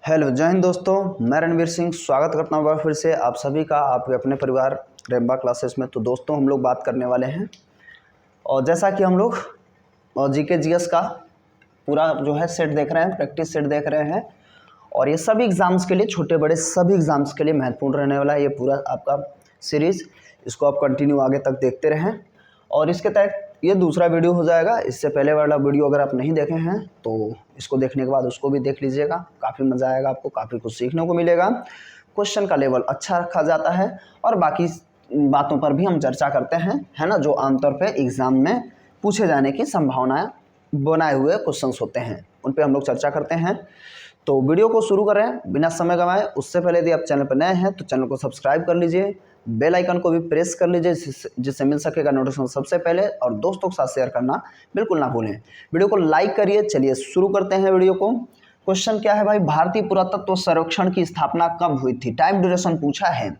Hello जय हिंद दोस्तों, मैं रणवीर सिंह स्वागत करता हूँ फिर से आप सभी का आपके अपने परिवार रेम्बा क्लासेस में। तो दोस्तों हम लोग बात करने वाले हैं और जैसा कि हम लोग जीके जीएस का पूरा जो है सेट देख रहे हैं, प्रैक्टिस सेट देख रहे हैं और ये सभी एग्ज़ाम्स के लिए, छोटे बड़े सभी एग्ज़ाम्स के लिए महत्वपूर्ण रहने वाला है ये पूरा आपका सीरीज़। इसको आप कंटिन्यू आगे तक देखते रहें और इसके तहत ये दूसरा वीडियो हो जाएगा। इससे पहले वाला वीडियो अगर आप नहीं देखे हैं तो इसको देखने के बाद उसको भी देख लीजिएगा, काफ़ी मज़ा आएगा, आपको काफ़ी कुछ सीखने को मिलेगा। क्वेश्चन का लेवल अच्छा रखा जाता है और बाकी बातों पर भी हम चर्चा करते हैं, है ना, जो आमतौर पे एग्ज़ाम में पूछे जाने की संभावनाएं बनाए हुए क्वेश्चंस होते हैं, उन पर हम लोग चर्चा करते हैं। तो वीडियो को शुरू करें बिना समय गंवाए। उससे पहले यदि आप चैनल पर नए हैं तो चैनल को सब्सक्राइब कर लीजिए, बेल आइकन को भी प्रेस कर लीजिए जिससे मिल सकेगा नोटिफिकेशन सबसे पहले, और दोस्तों के साथ शेयर करना बिल्कुल ना भूलें। वीडियो को लाइक करिए। चलिए शुरू करते हैं वीडियो को। क्वेश्चन क्या है भाई, भारतीय पुरातत्व सर्वेक्षण की स्थापना कब हुई थी? टाइम ड्यूरेशन पूछा है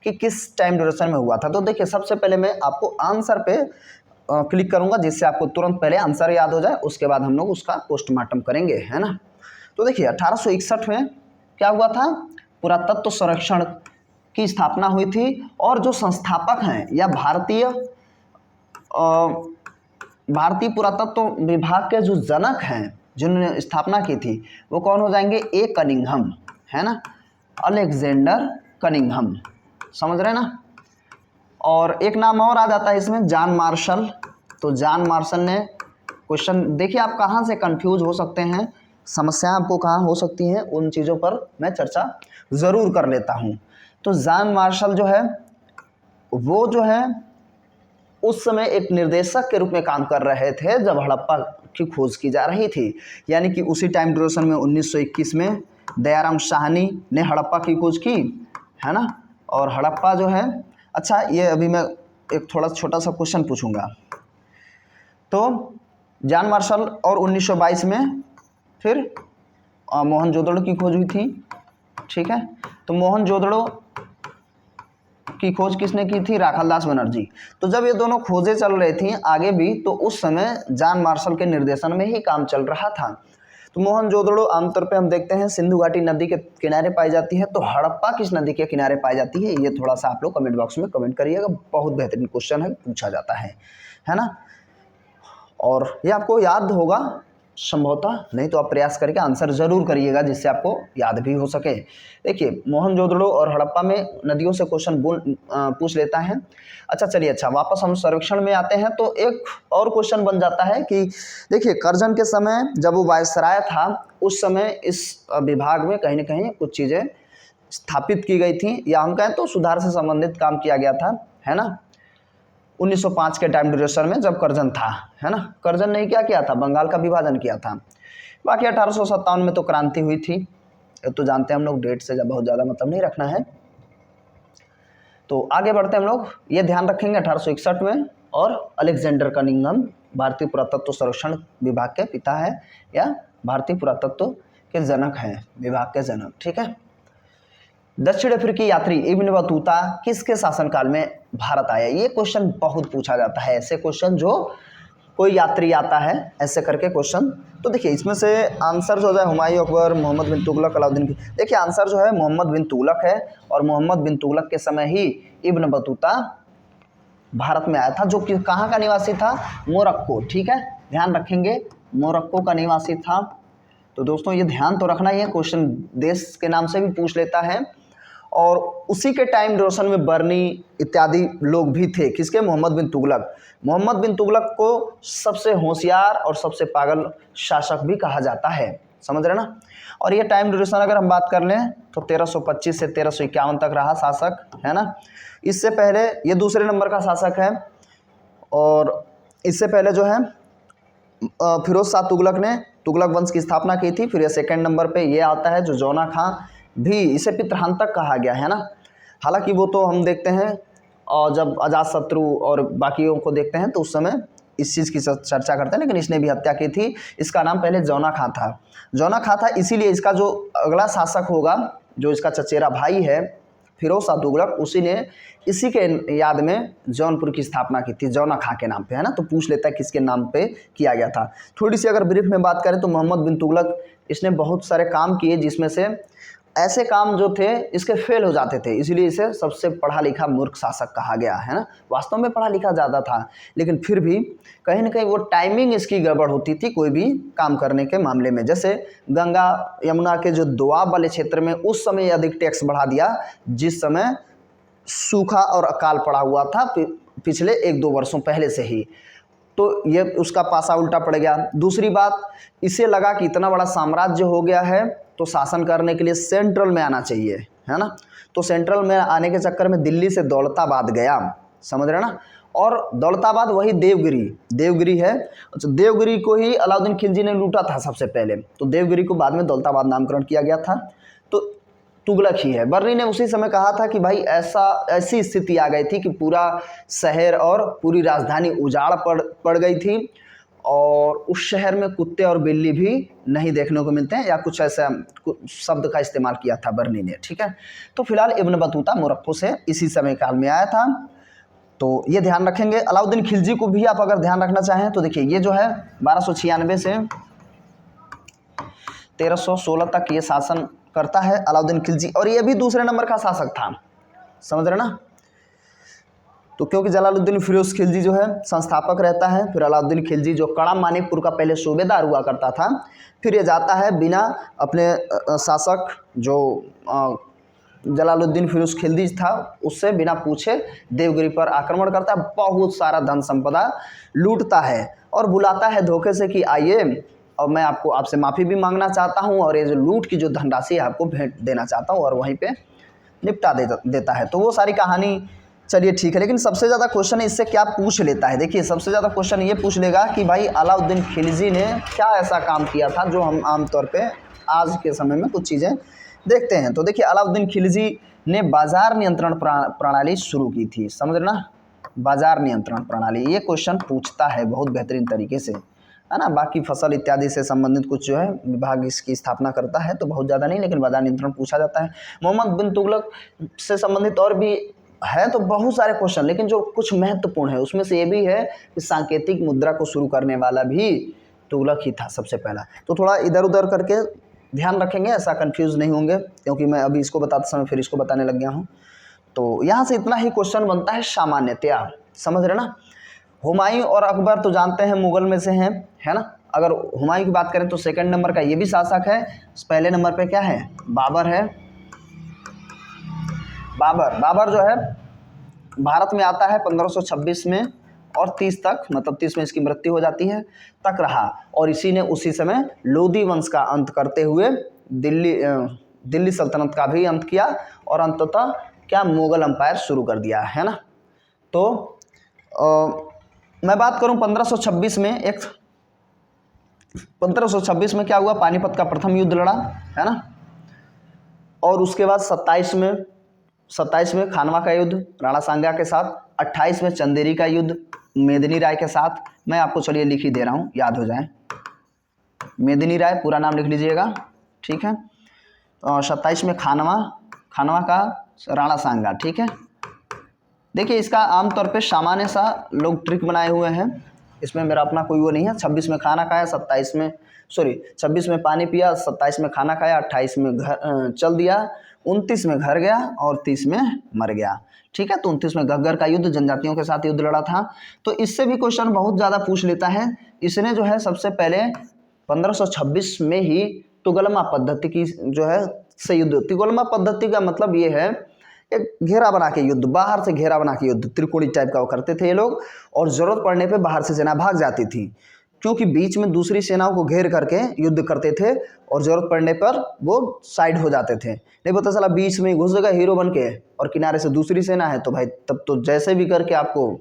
कि किस टाइम ड्यूरेशन में हुआ था। तो देखिए सबसे पहले मैं आपको आंसर पे क्लिक करूंगा जिससे आपको तुरंत पहले आंसर याद हो जाए, उसके बाद हम लोग उसका पोस्टमार्टम करेंगे, है ना। तो देखिए 1861 में क्या हुआ था, पुरातत्व संरक्षण की स्थापना हुई थी और जो संस्थापक हैं या भारतीय पुरातत्व विभाग के जो जनक हैं जिन्होंने स्थापना की थी वो कौन हो जाएंगे? ए कनिंघम, है ना, अलेक्जेंडर कनिंघम, समझ रहे ना। और एक नाम और आ जाता है इसमें, जॉन मार्शल। तो जॉन मार्शल ने, क्वेश्चन देखिए आप कहाँ से कंफ्यूज हो सकते हैं, समस्याएं आपको कहाँ हो सकती हैं, उन चीज़ों पर मैं चर्चा ज़रूर कर लेता हूँ। तो जॉन मार्शल जो है वो जो है उस समय एक निर्देशक के रूप में काम कर रहे थे जब हड़प्पा की खोज की जा रही थी, यानी कि उसी टाइम ड्यूरेशन में 1921 में दयाराम साहनी ने हड़प्पा की खोज की, है ना। और हड़प्पा जो है, अच्छा ये अभी मैं एक थोड़ा छोटा सा क्वेश्चन पूछूंगा। तो जॉन मार्शल और 1922 में फिर मोहनजोदड़ो की खोज हुई थी, ठीक है। तो मोहनजोदड़ो की खोज किसने की थी? राखालदास बनर्जी। तो जब ये दोनों खोजें चल रही थी आगे भी, तो उस समय जॉन मार्शल के निर्देशन में ही काम चल रहा था। तो मोहनजोदड़ो आमतौर पे हम देखते हैं सिंधु घाटी नदी के किनारे पाई जाती है, तो हड़प्पा किस नदी के किनारे पाई जाती है? ये थोड़ा सा आप लोग कमेंट बॉक्स में कमेंट करिएगा, बहुत बेहतरीन क्वेश्चन है, पूछा जाता है ना। और ये आपको याद होगा संभवतः, नहीं तो आप प्रयास करके आंसर जरूर करिएगा जिससे आपको याद भी हो सके। देखिए मोहनजोदड़ो और हड़प्पा में नदियों से क्वेश्चन पूछ लेता है। अच्छा चलिए, अच्छा वापस हम सर्वेक्षण में आते हैं। तो एक और क्वेश्चन बन जाता है कि देखिए करजन के समय जब वो वायसराय था उस समय इस विभाग में कहीं ना कहीं कुछ चीज़ें स्थापित की गई थी, या हम कहें तो सुधार से संबंधित काम किया गया था, है ना। 1905 के टाइम ड्यूरेशन में जब करजन था, है ना। करजन ने क्या किया था? बंगाल का विभाजन किया था। बाकी 1857 में तो क्रांति हुई थी, तो जानते हैं हम लोग, डेट से जब बहुत ज़्यादा मतलब नहीं रखना है। तो आगे बढ़ते हैं हम लोग, ये ध्यान रखेंगे 1861 में, और अलेक्जेंडर कनिंघम भारतीय पुरातत्व संरक्षण विभाग के पिता है या भारतीय पुरातत्व के जनक हैं, विभाग के जनक, ठीक है। दक्षिण अफ्रीकी यात्री इब्न बतूता किसके शासनकाल में भारत आया? ये क्वेश्चन बहुत पूछा जाता है, ऐसे क्वेश्चन जो कोई यात्री आता है ऐसे करके क्वेश्चन। तो देखिए इसमें से आंसर जो हो जाए हुमायूं, अकबर, मोहम्मद बिन तुगलक, अलाउद्दीन की। देखिए आंसर जो है मोहम्मद बिन तुगलक है, और मोहम्मद बिन तुगलक के समय ही इब्न बतूता भारत में आया था, जो कि कहाँ का निवासी था? मोरक्को, ठीक है, ध्यान रखेंगे, मोरक्को का निवासी था। तो दोस्तों ये ध्यान तो रखना ही है, क्वेश्चन देश के नाम से भी पूछ लेता है। और उसी के टाइम ड्यूरेशन में बर्नी इत्यादि लोग भी थे, किसके? मोहम्मद बिन तुगलक। मोहम्मद बिन तुगलक को सबसे होशियार और सबसे पागल शासक भी कहा जाता है, समझ रहे ना। और ये टाइम ड्यूरेशन अगर हम बात कर लें तो 1325 से 1351 तक रहा शासक, है ना। इससे पहले ये दूसरे नंबर का शासक है, और इससे पहले जो है फिरोज शाह तुगलक ने तुगलक वंश की स्थापना की थी। फिर ये सेकंड नंबर पे ये आता है जो जौना खां, भी इसे पितृहंतक कहा गया, है ना। हालांकि वो तो हम देखते हैं और जब अजातशत्रु और बाकियों को देखते हैं तो उस समय इस चीज़ की चर्चा करते हैं, लेकिन इसने भी हत्या की थी। इसका नाम पहले जौना खां था। जौना खां था इसीलिए इसका जो अगला शासक होगा, जो इसका चचेरा भाई है फिरोज शाह तुगलक, उसी ने इसी के याद में जौनपुर की स्थापना की थी, जौना खां के नाम पे, है ना। तो पूछ लेता है किसके नाम पे किया गया था। थोड़ी सी अगर ब्रीफ में बात करें तो मोहम्मद बिन तुगलक, इसने बहुत सारे काम किए जिसमें से ऐसे काम जो थे इसके फेल हो जाते थे, इसलिए इसे सबसे पढ़ा लिखा मूर्ख शासक कहा गया, है ना। वास्तव में पढ़ा लिखा ज़्यादा था, लेकिन फिर भी कहीं ना कहीं वो टाइमिंग इसकी गड़बड़ होती थी कोई भी काम करने के मामले में। जैसे गंगा यमुना के जो दोआब वाले क्षेत्र में उस समय अधिक टैक्स बढ़ा दिया, जिस समय सूखा और अकाल पड़ा हुआ था पिछले 1-2 वर्षों पहले से ही, तो ये उसका पासा उल्टा पड़ गया। दूसरी बात, इसे लगा कि इतना बड़ा साम्राज्य हो गया है तो शासन करने के लिए सेंट्रल में आना चाहिए, है ना। तो सेंट्रल में आने के चक्कर में दिल्ली से दौलताबाद गया, समझ रहे ना। और दौलताबाद वही देवगिरी है। अच्छा, देवगिरी को ही अलाउद्दीन खिलजी ने लूटा था सबसे पहले, तो देवगिरी को बाद में दौलताबाद नामकरण किया गया था। तो तुगलक ही है। बर्नी ने उसी समय कहा था कि भाई ऐसी स्थिति आ गई थी कि पूरा शहर और पूरी राजधानी उजाड़ पड़ गई थी, और उस शहर में कुत्ते और बिल्ली भी नहीं देखने को मिलते हैं, या कुछ ऐसा शब्द का इस्तेमाल किया था बर्नी ने, ठीक है। तो फिलहाल इब्न बतूता मोरक्को से इसी समय काल में आया था, तो ये ध्यान रखेंगे। अलाउद्दीन खिलजी को भी आप अगर ध्यान रखना चाहें तो देखिए, ये जो है 1296 से 1316 तक ये शासन करता है अलाउद्दीन खिलजी, और ये भी दूसरे नंबर का शासक था, समझ रहे ना। तो क्योंकि जलालुद्दीन फिरोज खिलजी जो है संस्थापक रहता है, फिर अलाउद्दीन खिलजी जो कड़ा मानिकपुर का पहले सूबेदार हुआ करता था, फिर ये जाता है बिना अपने शासक जो जलालुद्दीन फिरोज खिलजी था उससे बिना पूछे देवगिरी पर आक्रमण करता है, बहुत सारा धन संपदा लूटता है और बुलाता है धोखे से कि आइए, और मैं आपसे माफ़ी भी मांगना चाहता हूँ, और ये जो लूट की जो धनराशि है आपको भेंट देना चाहता हूँ, और वहीं पे निपटा देता है। तो वो सारी कहानी चलिए ठीक है। लेकिन सबसे ज़्यादा क्वेश्चन इससे क्या पूछ लेता है, देखिए सबसे ज़्यादा क्वेश्चन ये पूछ लेगा कि भाई अलाउद्दीन खिलजी ने क्या ऐसा काम किया था जो हम आमतौर पे आज के समय में कुछ चीज़ें देखते हैं। तो देखिए, अलाउद्दीन खिलजी ने बाजार नियंत्रण प्रणाली शुरू की थी, समझ रहे ना, बाजार नियंत्रण प्रणाली, ये क्वेश्चन पूछता है बहुत बेहतरीन तरीके से, है ना। बाकी फसल इत्यादि से संबंधित कुछ जो है विभाग इसकी स्थापना करता है, तो बहुत ज़्यादा नहीं, लेकिन बाजार नियंत्रण पूछा जाता है। मोहम्मद बिन तुगलक से संबंधित और भी है तो बहुत सारे क्वेश्चन, लेकिन जो कुछ महत्वपूर्ण है उसमें से ये भी है कि सांकेतिक मुद्रा को शुरू करने वाला भी तुगलक ही था सबसे पहला। तो थोड़ा इधर उधर करके ध्यान रखेंगे, ऐसा कंफ्यूज नहीं होंगे, क्योंकि मैं अभी इसको बताते समय फिर इसको बताने लग गया हूँ। तो यहाँ से इतना ही क्वेश्चन बनता है सामान्यतया, समझ रहे ना। हुमायूं और अकबर तो जानते हैं मुगल में से हैं, है ना। अगर हुमायूं की बात करें तो सेकंड नंबर का ये भी शासक है। पहले नंबर पे क्या है, बाबर है। बाबर जो है भारत में आता है 1526 में, और 30 तक, मतलब 30 में इसकी मृत्यु हो जाती है, तक रहा, और इसी ने उसी समय लोधी वंश का अंत करते हुए दिल्ली सल्तनत का भी अंत किया, और अंततः क्या मुगल एम्पायर शुरू कर दिया, है ना। तो मैं बात करूं 1526 में, 1526 में क्या हुआ, पानीपत का प्रथम युद्ध लड़ा, है ना। और उसके बाद 27 में खानवा का युद्ध राणा सांगा के साथ, 28 में चंदेरी का युद्ध मेदिनी राय के साथ। मैं आपको चलिए लिख ही दे रहा हूँ, याद हो जाए, मेदिनी राय पूरा नाम लिख लीजिएगा, ठीक है। और 27 में खानवा का राणा सांगा, ठीक है। देखिए, इसका आमतौर पे सामान्य सा लोग ट्रिक बनाए हुए हैं, इसमें मेरा अपना कोई वो नहीं है। 26 में खाना खाया, 26 में पानी पिया, 27 में खाना खाया, 28 में घर चल दिया, 29 में घर गया, और 30 में मर गया, ठीक है। तो 29 में घग्गर का युद्ध, जनजातियों के साथ युद्ध लड़ा था। तो इससे भी क्वेश्चन बहुत ज़्यादा पूछ लेता है। इसने जो है सबसे पहले 1526 में ही तुगलमा पद्धति की जो है से युद्ध, तुगलमा पद्धति का मतलब ये है एक घेरा बना के युद्ध, बाहर से घेरा बना के युद्ध, त्रिकोणी टाइप का वो करते थे ये लोग, और ज़रूरत पड़ने पे बाहर से सेना भाग जाती थी, क्योंकि बीच में दूसरी सेनाओं को घेर करके युद्ध करते थे, और ज़रूरत पड़ने पर वो साइड हो जाते थे। नहीं पता चला बीच में घुस गया हीरो बन के, और किनारे से दूसरी सेना है, तो भाई तब तो जैसे भी करके आपको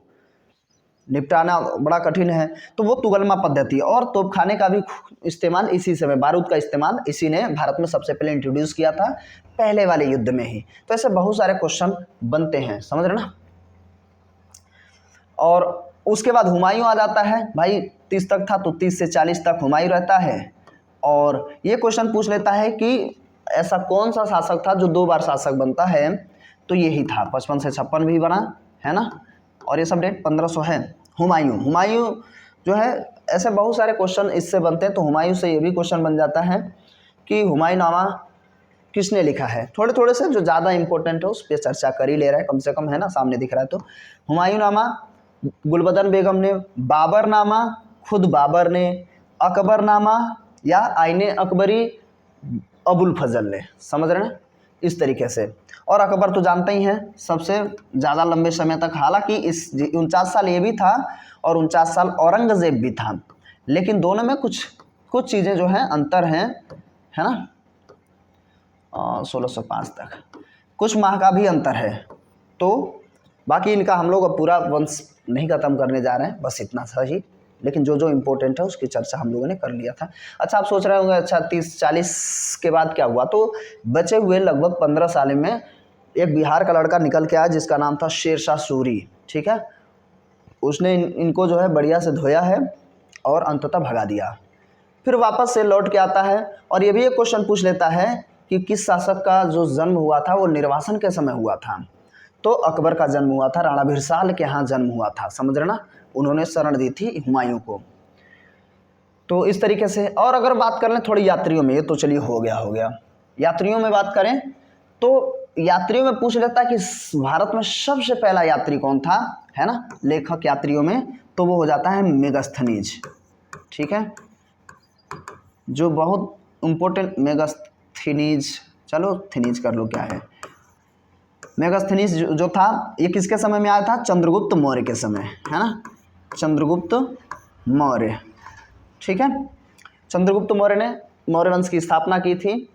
निपटाना बड़ा कठिन है। तो वो तुगलमा पद्धति, और तोपखाने का भी इस्तेमाल इसी समय, बारूद का इस्तेमाल इसी ने भारत में सबसे पहले इंट्रोड्यूस किया था, पहले वाले युद्ध में ही। तो ऐसे बहुत सारे क्वेश्चन बनते हैं, समझ रहे ना। और उसके बाद हुमायूं आ जाता है, भाई 30 तक था तो 30 से 40 तक हुमायूं रहता है, और ये क्वेश्चन पूछ लेता है कि ऐसा कौन सा शासक था जो 2 बार शासक बनता है। तो यही था, 55 से 56 भी बना है ना, और ये सब डेट 1500 है। हुमायूं जो है, ऐसे बहुत सारे क्वेश्चन इससे बनते हैं, तो हुमायूं से ये भी क्वेश्चन बन जाता है कि हुमायूंनामा किसने लिखा है। थोड़े थोड़े से जो ज़्यादा इंपॉर्टेंट है उस पर चर्चा कर ही ले रहा है, कम से कम है ना, सामने दिख रहा है। तो हुमायूंनामा गुलबदन बेगम ने, बाबरनामा खुद बाबर ने, अकबरनामा या आईने अकबरी अबुल फजल ने, समझ रहे हैं इस तरीके से। और अकबर तो जानते ही हैं सबसे ज़्यादा लंबे समय तक, हालांकि इस 49 साल ये भी था और 49 साल औरंगज़ेब भी था, लेकिन दोनों में कुछ चीज़ें जो हैं अंतर हैं, है ना। 1605 तक कुछ माह का भी अंतर है। तो बाकी इनका हम लोग अब पूरा वंश नहीं ख़त्म करने जा रहे हैं, बस इतना सा ही, लेकिन जो जो इम्पोर्टेंट है उसकी चर्चा हम लोगों ने कर लिया था। अच्छा, आप सोच रहे होंगे अच्छा 30-40 के बाद क्या हुआ, तो बचे हुए लगभग 15 साल में एक बिहार का लड़का निकल के आया जिसका नाम था शेरशाह सूरी, ठीक है। उसने इनको जो है बढ़िया से धोया है और अंततः भगा दिया। फिर वापस से लौट के आता है और ये भी एक क्वेश्चन पूछ लेता है कि किस शासक का जो जन्म हुआ था वो निर्वासन के समय हुआ था। तो अकबर का जन्म हुआ था, राणा भिरसाल के यहाँ जन्म हुआ था, समझ रहे ना, उन्होंने शरण दी थी हुमायूं को। तो इस तरीके से। और अगर बात कर लें थोड़ी यात्रियों में, ये तो चलिए हो गया। यात्रियों में बात करें तो यात्रियों में पूछ लेता है कि भारत में सबसे पहला यात्री कौन था, है ना, लेखक यात्रियों में, तो वो हो जाता है मेगास्थनीज, ठीक है, जो बहुत इम्पोर्टेंट मेगास्थनीज, चलो थनीज कर लो क्या है। मेगास्थनीज जो था ये किसके समय में आया था, चंद्रगुप्त मौर्य के समय, है ना, चंद्रगुप्त मौर्य, ठीक है। चंद्रगुप्त मौर्य ने मौर्य वंश की स्थापना की थी।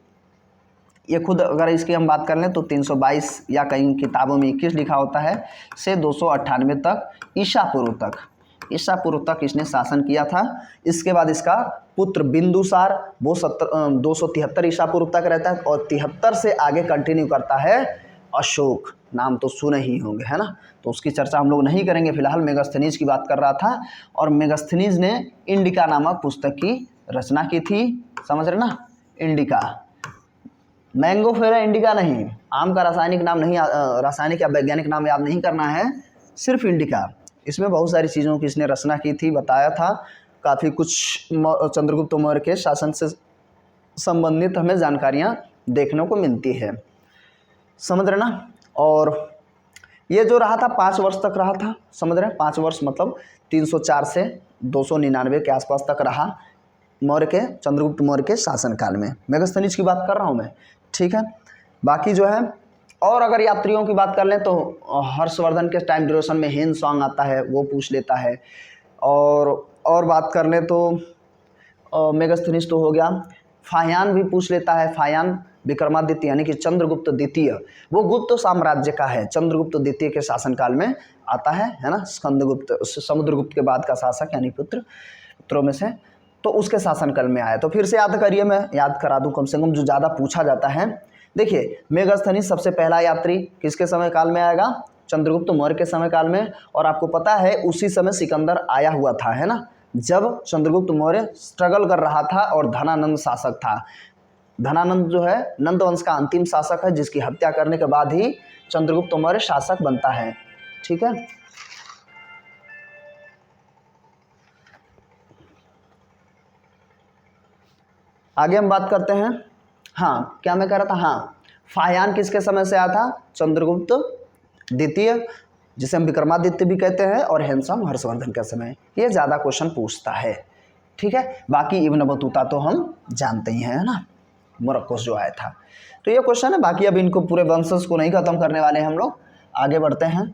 ये खुद अगर इसकी हम बात कर लें तो 322 या कई किताबों में 21 लिखा होता है से 298 तक ईसा पूर्व तक इसने शासन किया था। इसके बाद इसका पुत्र बिंदुसार वो 273 ईसा पूर्व तक रहता है और 73 से आगे कंटिन्यू करता है अशोक, नाम तो सुने ही होंगे, है ना, तो उसकी चर्चा हम लोग नहीं करेंगे फिलहाल। मेगास्थनीज की बात कर रहा था और मेगास्थनीज ने इंडिका नामक पुस्तक की रचना की थी, समझ रहे ना, इंडिका, मैंगोफेरा इंडिका नहीं, आम का रासायनिक नाम नहीं, रासायनिक या वैज्ञानिक नाम याद नहीं करना है, सिर्फ इंडिका। इसमें बहुत सारी चीज़ों की इसने रचना की थी, बताया था, काफ़ी कुछ चंद्रगुप्त मौर्य के शासन से संबंधित हमें जानकारियाँ देखने को मिलती है, समझ रहे ना। और ये जो रहा था 5 वर्ष तक रहा था, समझ रहे हैं, 5 वर्ष मतलब 304 से 299 के आसपास तक रहा मौर्य के, चंद्रगुप्त मौर्य के शासनकाल में। मेगास्थनीज की बात कर रहा हूँ मैं, ठीक है। बाकी जो है और अगर यात्रियों की बात कर लें तो हर्षवर्धन के टाइम ड्यूरेशन में हेन सॉन्ग आता है, वो पूछ लेता है। और बात कर लें तो मेगास्थनीज तो हो गया, फाहियान भी पूछ लेता है। फाहियान विक्रमादित्य यानी कि चंद्रगुप्त द्वितीय, वो गुप्त साम्राज्य का है, चंद्रगुप्त द्वितीय के शासनकाल में आता है ना, समुद्रगुप्त के बाद का शासक यानी पुत्रों में से, तो उसके शासनकाल में आया। तो फिर से याद करिए, मैं याद करा दूं कम से कम, जो ज़्यादा पूछा जाता है। देखिए मेगास्थनीज सबसे पहला यात्री किसके समय काल में आएगा, चंद्रगुप्त मौर्य के समय काल में। और आपको पता है उसी समय सिकंदर आया हुआ था, है ना, जब चंद्रगुप्त मौर्य स्ट्रगल कर रहा था और धनानंद शासक था। धनानंद जो है नंद वंश का अंतिम शासक है, जिसकी हत्या करने के बाद ही चंद्रगुप्त मौर्य शासक बनता है, ठीक है। आगे हम बात करते हैं। हाँ, क्या मैं कह रहा था, हाँ, फाहियान किसके समय से आया था, चंद्रगुप्त द्वितीय, जिसे हम विक्रमादित्य भी कहते हैं, और हैंडसम हर्षवर्धन के समय। ये ज़्यादा क्वेश्चन पूछता है, ठीक है। बाकी इब्न बतूता तो हम जानते ही हैं, है ना, मोरक्को जो आया था। तो ये क्वेश्चन है। बाकी अब इनको पूरे वंशज को नहीं खत्म करने वाले हैं हम लोग, आगे बढ़ते हैं।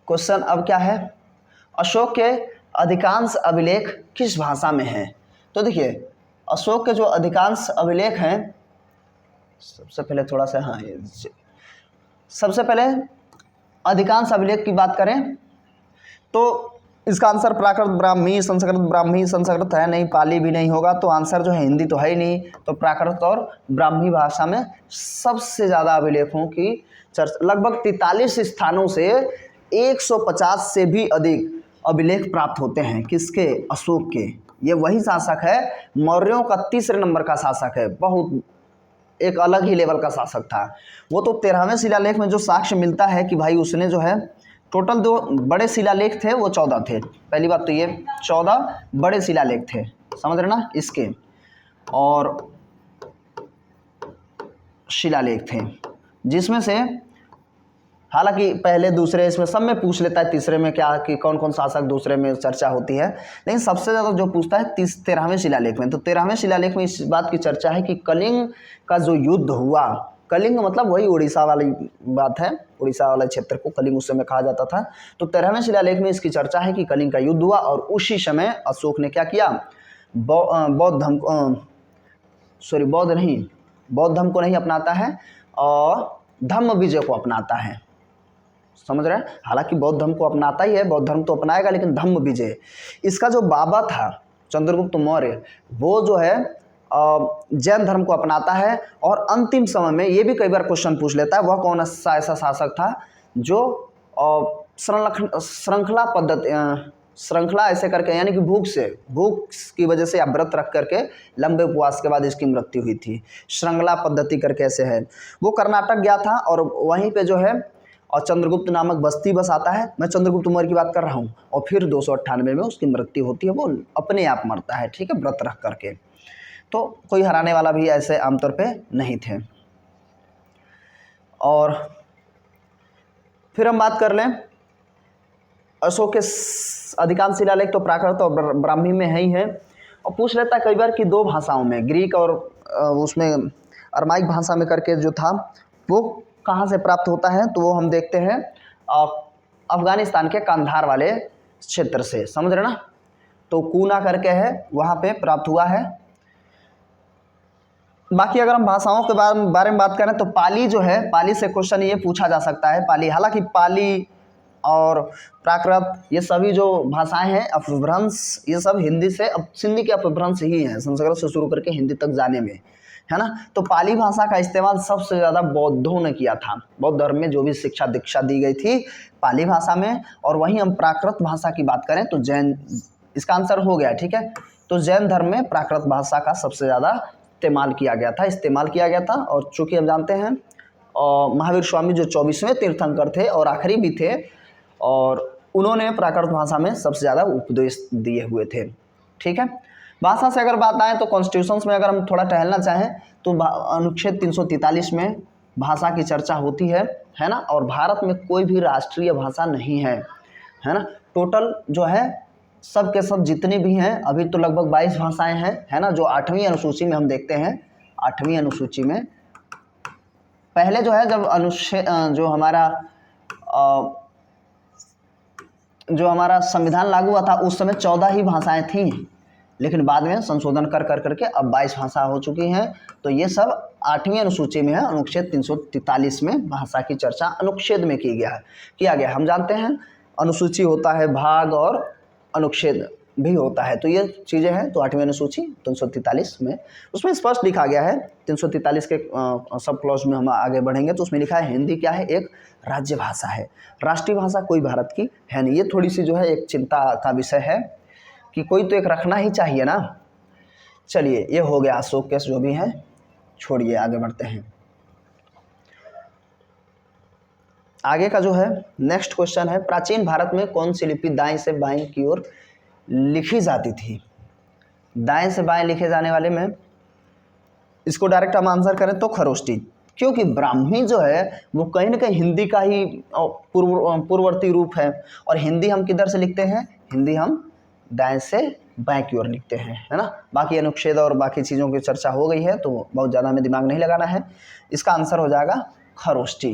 क्वेश्चन अब क्या है, अशोक के अधिकांश अभिलेख किस भाषा में हैं। तो देखिए अशोक के जो अधिकांश अभिलेख हैं, सबसे पहले थोड़ा सा, हाँ, सबसे पहले अधिकांश अभिलेख की बात करें तो इसका आंसर प्राकृत ब्राह्मी, संस्कृत है नहीं, पाली भी नहीं होगा, तो आंसर जो है हिंदी तो है ही नहीं, तो प्राकृत और ब्राह्मी भाषा में सबसे ज़्यादा अभिलेखों की चर्चा, लगभग 43 स्थानों से 150 से भी अधिक अभिलेख प्राप्त होते हैं। किसके? अशोक के। ये वही शासक है, मौर्यों का तीसरे नंबर का शासक है, बहुत एक अलग ही लेवल का शासक था वो। तो 13वें शिलालेख में जो साक्ष्य मिलता है कि भाई उसने जो है टोटल जो बड़े शिलालेख थे वो 14 थे। पहली बात तो ये 14 बड़े शिलालेख थे, समझ रहे ना इसके, और शिलालेख थे, जिसमें से हालांकि पहले दूसरे इसमें सब में पूछ लेता है, तीसरे में क्या कि कौन कौन शासक दूसरे में चर्चा होती है, लेकिन सबसे ज़्यादा जो पूछता है 13वें शिलालेख में। तो 13वें शिलालेख में इस बात की चर्चा है कि कलिंग का जो युद्ध हुआ, कलिंग मतलब वही उड़ीसा वाली बात है, उड़ीसा वाले क्षेत्र को कलिंग उस समय कहा जाता था। तो 13वें शिलालेख में इसकी चर्चा है कि कलिंग का युद्ध हुआ और उसी समय अशोक ने क्या किया, बौद्ध धर्म को नहीं अपनाता है और धम्म विजय को अपनाता है, समझ रहे हैं। हालांकि बौद्ध धर्म को अपनाता ही है, बौद्ध धर्म तो अपनाएगा, लेकिन धम्म विजय, इसका जो बाबा था चंद्रगुप्त मौर्य, वो जो है जैन धर्म को अपनाता है। और अंतिम समय में ये भी कई बार क्वेश्चन पूछ लेता है, वह कौन सा ऐसा शासक था जो श्रृंखला पद्धति, श्रृंखला ऐसे करके, यानी कि भूख की वजह से या व्रत रख करके लंबे उपवास के बाद इसकी मृत्यु हुई थी, श्रृंखला पद्धति करके ऐसे है। वो कर्नाटक गया था और वहीं पे जो है और चंद्रगुप्त नामक बस्ती बसाता है, मैं चंद्रगुप्त मौर्य की बात कर रहा हूँ, और फिर 298 में उसकी मृत्यु होती है, वो अपने आप मरता है, ठीक है, व्रत रख करके। तो कोई हराने वाला भी ऐसे आमतौर पे नहीं थे। और फिर हम बात कर लें, अशोक के अधिकांश शिलालेख तो प्राकृत और ब्राह्मी में है ही है, और पूछ लेता है कई बार कि 2 भाषाओं में, ग्रीक और उसमें अरमाइक भाषा में करके जो था वो कहाँ से प्राप्त होता है, तो वो हम देखते हैं अफगानिस्तान के कंधार वाले क्षेत्र से, समझ रहे ना। तो कूना करके है, वहाँ पे प्राप्त हुआ है। बाकी अगर हम भाषाओं के बारे में बात करें तो पाली जो है, पाली से क्वेश्चन ये पूछा जा सकता है। पाली, हालांकि पाली और प्राकृत ये सभी जो भाषाएं हैं अपभ्रंश, ये सब हिंदी से, अब सिंधी के अपभ्रंश ही हैं, संस्कृत से शुरू करके हिंदी तक जाने में, है ना। तो पाली भाषा का इस्तेमाल सबसे ज़्यादा बौद्धों ने किया था, बौद्ध धर्म में जो भी शिक्षा दीक्षा दी गई थी पाली भाषा में। और वहीं हम प्राकृत भाषा की बात करें तो जैन, इसका आंसर हो गया, ठीक है। तो जैन धर्म में प्राकृत भाषा का सबसे ज़्यादा इस्तेमाल किया गया था। और चूँकि हम जानते हैं महावीर स्वामी जो 24वें तीर्थंकर थे और आखिरी भी थे, और उन्होंने प्राकृत भाषा में सबसे ज़्यादा उपदेश दिए हुए थे, ठीक है। भाषा से अगर बात आए तो कॉन्स्टिट्यूशंस में अगर हम थोड़ा टहलना चाहें तो अनुच्छेद 343 में भाषा की चर्चा होती है ना। और भारत में कोई भी राष्ट्रीय भाषा नहीं है ना। टोटल जो है सब के सब जितनी भी हैं अभी तो लगभग 22 भाषाएं हैं, है ना, जो 8वीं अनुसूची में हम देखते हैं। 8वीं अनुसूची में पहले जो है जब अनुच्छेद जो हमारा संविधान लागू हुआ था उस समय 14 ही भाषाएं थीं, लेकिन बाद में संशोधन कर करके अब 22 भाषा हो चुकी हैं। तो ये सब 8वीं अनुसूची में है। अनुच्छेद 343 में भाषा की चर्चा अनुच्छेद में किया गया। हम जानते हैं अनुसूची होता है भाग और अनुच्छेद भी होता है, तो ये चीज़ें हैं। तो 8वीं अनुसूची 343 में उसमें स्पष्ट लिखा गया है। 343 के सब क्लॉज में हम आगे बढ़ेंगे तो उसमें लिखा है हिंदी क्या है, एक राज्य भाषा है, राष्ट्रीय भाषा कोई भारत की है नहीं। ये थोड़ी सी जो है एक चिंता का विषय है कि कोई तो एक रखना ही चाहिए ना। चलिए, ये हो गया अशोक केस जो भी है, छोड़िए आगे बढ़ते हैं। आगे का जो है नेक्स्ट क्वेश्चन है, प्राचीन भारत में कौन सी लिपि दाएं से बाएं की ओर लिखी जाती थी। दाएं से बाएं लिखे जाने वाले में इसको डायरेक्ट हम आंसर करें तो खरोष्टी, क्योंकि ब्राह्मी जो है वो कहीं ना कहीं हिंदी का ही पूर्ववर्ती रूप है। और हिंदी हम किधर से लिखते हैं, हिंदी हम दाएं से बाएं की ओर लिखते हैं, है ना। बाकी अनुच्छेद और बाकी चीज़ों की चर्चा हो गई है तो बहुत ज़्यादा हमें दिमाग नहीं लगाना है। इसका आंसर हो जाएगा खरोष्टी,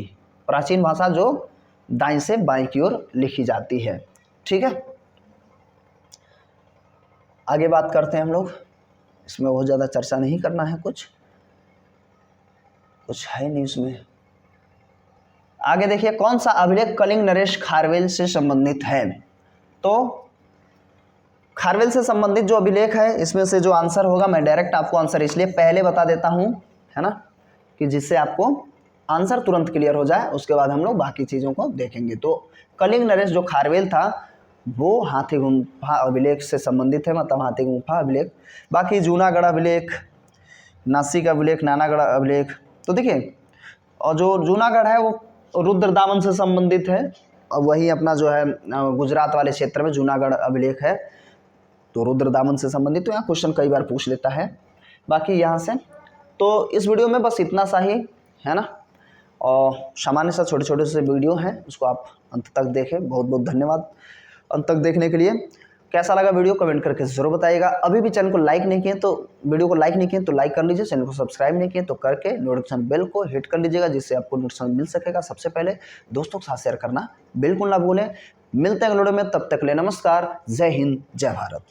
प्राचीन भाषा जो दाएं से बाएं की ओर लिखी जाती है, ठीक है। आगे बात करते हैं हम लोग, इसमें बहुत ज़्यादा चर्चा नहीं करना है, कुछ है नहीं उसमें। आगे देखिए, कौन सा अभिलेख कलिंग नरेश खारवेल से संबंधित है। तो खारवेल से संबंधित जो अभिलेख है इसमें से जो आंसर होगा, मैं डायरेक्ट आपको आंसर इसलिए पहले बता देता हूँ, है ना, कि जिससे आपको आंसर तुरंत क्लियर हो जाए, उसके बाद हम लोग बाकी चीज़ों को देखेंगे। तो कलिंग नरेश जो खारवेल था वो हाथी गुम्फा अभिलेख से संबंधित है, मतलब हाथी गुम्फा अभिलेख। बाकी जूनागढ़ अभिलेख, नासिक अभिलेख, नानागढ़ अभिलेख। तो देखिए, और जो जूनागढ़ है वो रुद्रदामन से संबंधित है, और वही अपना जो है गुजरात वाले क्षेत्र में जूनागढ़ अभिलेख है, तो रुद्रदामन से संबंधित। तो यहाँ क्वेश्चन कई बार पूछ लेता है। बाकी यहाँ से तो इस वीडियो में बस इतना सा ही है ना, और सामान्य सा छोटे छोटे से वीडियो हैं, उसको आप अंत तक देखें। बहुत बहुत धन्यवाद अंत तक देखने के लिए। कैसा लगा वीडियो कमेंट करके ज़रूर बताइएगा। अभी भी चैनल को लाइक नहीं किए तो वीडियो को लाइक नहीं किए तो लाइक कर लीजिए, चैनल को सब्सक्राइब नहीं किए तो करके नोटिफिकेशन बेल को हिट कर लीजिएगा, जिससे आपको नोटिफिकेशन मिल सकेगा सबसे पहले। दोस्तों के साथ शेयर करना बिल्कुल ना भूलें। मिलते हैं अगले वीडियो में, तब तक के लिए नमस्कार, जय हिंद, जय भारत।